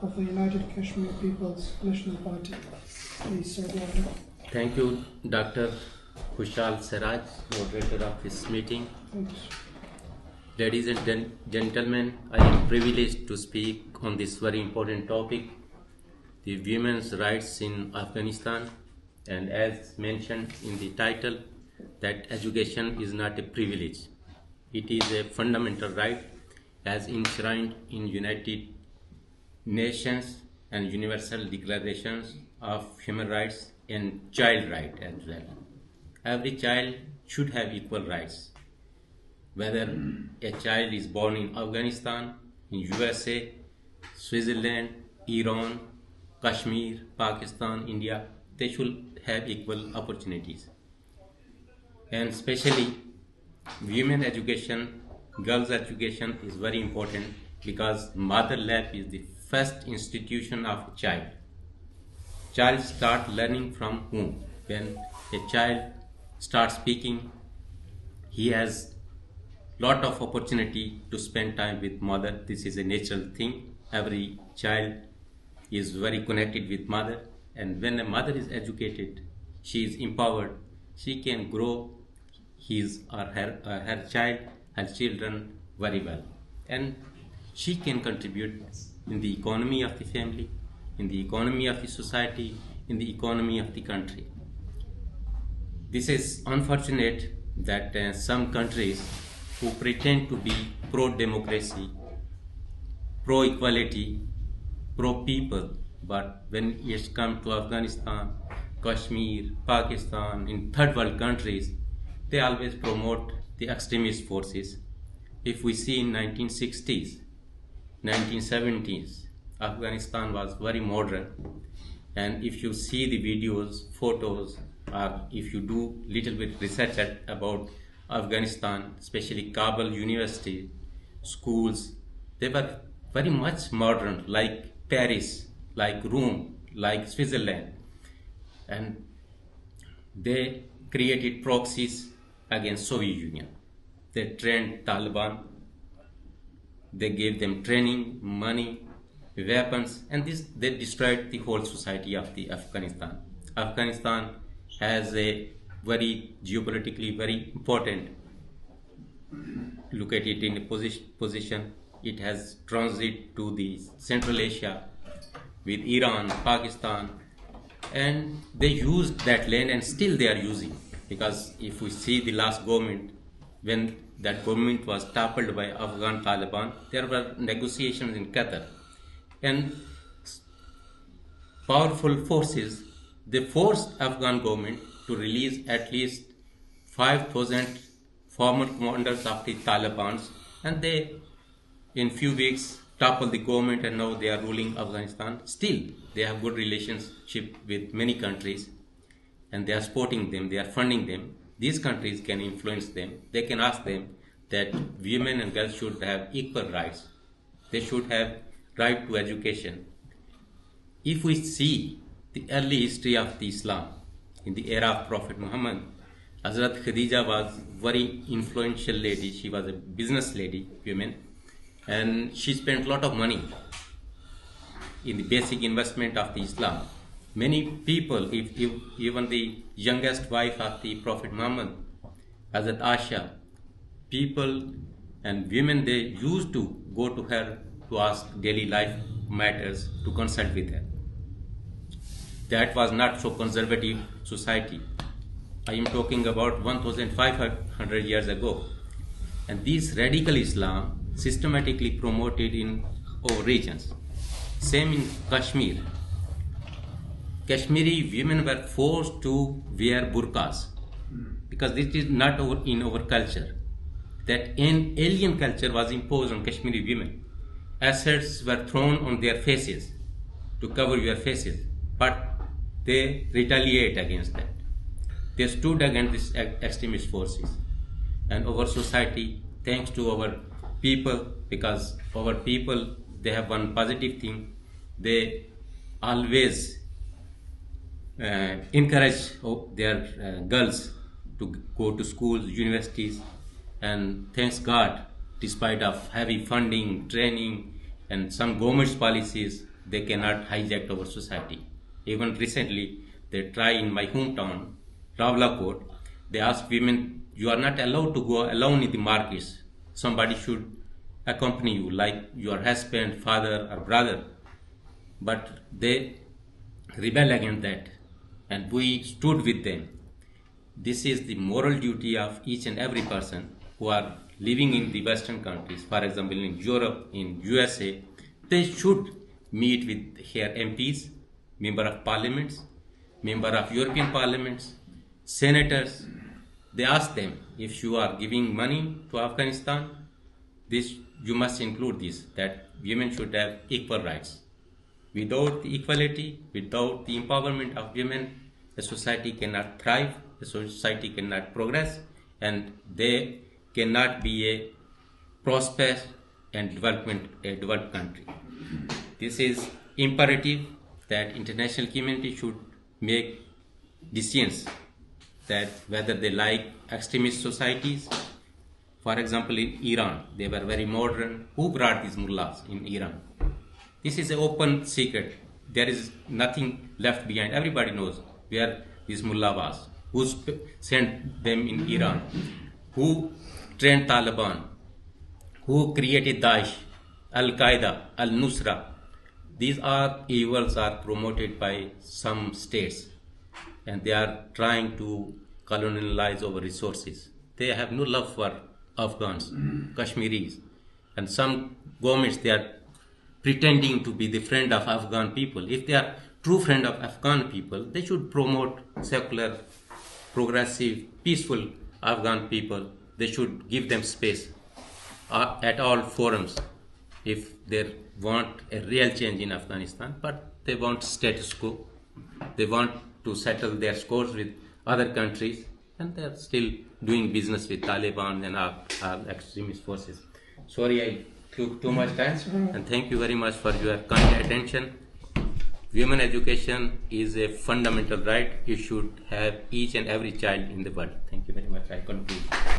of the United Kashmir People's National Party. Please, sir, go ahead. Thank you, Dr. Kushal Siraj, moderator of this meeting. Thanks. Ladies and gentlemen, I am privileged to speak on this very important topic, the women's rights in Afghanistan. And as mentioned in the title, that education is not a privilege. It is a fundamental right as enshrined in United Nations and Universal Declarations of Human Rights and Child Rights as well. Every child should have equal rights. Whether a child is born in Afghanistan, in USA, Switzerland, Iran, Kashmir, Pakistan, India, they should have equal opportunities. And especially women education, girls education is very important because mother lab is the first institution of a child. Child start learning from whom? When a child starts speaking, he has lot of opportunity to spend time with mother. This is a natural thing. Every child is very connected with mother, and when a mother is educated, she is empowered. She can grow his or her child, her children very well, and she can contribute in the economy of the family, in the economy of the society, in the economy of the country. This is unfortunate that some countries who pretend to be pro-democracy, pro-equality, pro-people, but when it comes to Afghanistan, Kashmir, Pakistan, in third world countries, they always promote the extremist forces. If we see in 1960s, 1970s, Afghanistan was very modern, and if you see the videos, photos, or if you do little bit research about Afghanistan, especially Kabul University schools, they were very much modern, like Paris, like Rome, like Switzerland, and they created proxies against Soviet Union. They trained Taliban, they gave them training, money, weapons, and they destroyed the whole society of the Afghanistan. Afghanistan has a very geopolitically very important, look at it in a position. It has transit to the Central Asia with Iran, Pakistan, and they used that land, and still they are using, because if we see the last government, when that government was toppled by Afghan Taliban, there were negotiations in Qatar, and powerful forces, they forced Afghan government to release at least 5,000 former commanders of the Taliban, and they in few weeks toppled the government, and now they are ruling Afghanistan. Still they have good relationship with many countries, and they are supporting them, they are funding them. These countries can influence them. They can ask them that women and girls should have equal rights. They should have right to education. If we see the early history of the Islam, in the era of Prophet Muhammad, Hazrat Khadija was very influential lady. She was a business lady, woman, and she spent a lot of money in the basic investment of the Islam. Many people, if even the youngest wife of the Prophet Muhammad, Hazrat Asha, people and women, they used to go to her to ask daily life matters, to consult with her. That was not so conservative society. I am talking about 1500 years ago. And this radical Islam systematically promoted in our regions. Same in Kashmir. Kashmiri women were forced to wear burqas because this is not in our culture. That an alien culture was imposed on Kashmiri women. Acids were thrown on their faces to cover your faces, but they retaliate against that. They stood against these extremist forces. And our society, thanks to our people, because our people, they have one positive thing. They always encourage their girls to go to schools, universities, and thanks God, despite of heavy funding, training, and some government's policies, they cannot hijack our society. Even recently, they try in my hometown, Rawalakot, they ask women, you are not allowed to go alone in the markets. Somebody should accompany you, like your husband, father, or brother. But they rebel against that, and we stood with them. This is the moral duty of each and every person who are living in the Western countries, for example in Europe, in USA. They should meet with their MPs, member of parliaments, member of European parliaments, senators. They ask them, if you are giving money to Afghanistan, this you must include this, that women should have equal rights. Without the equality, without the empowerment of women, a society cannot thrive, a society cannot progress, and they cannot be a prosperous and developed country. This is imperative that international community should make decisions that whether they like extremist societies. For example, in Iran, they were very modern. Who brought these mullahs in Iran? This is an open secret. There is nothing left behind. Everybody knows where this mullah was, who sent them in Iran, who trained Taliban, who created Daesh, Al-Qaeda, Al-Nusra. These are evils are promoted by some states, and they are trying to colonialize our resources. They have no love for Afghans, Kashmiris, and some governments, they are pretending to be the friend of Afghan people. If they are true friend of Afghan people, they should promote secular, progressive, peaceful Afghan people. They should give them space at all forums if they want a real change in Afghanistan, but they want status quo. They want to settle their scores with other countries, and they are still doing business with Taliban and our extremist forces. Sorry, I took too much time, and thank you very much for your kind attention. Women education is a fundamental right. You should have each and every child in the world. Thank you very much. I conclude.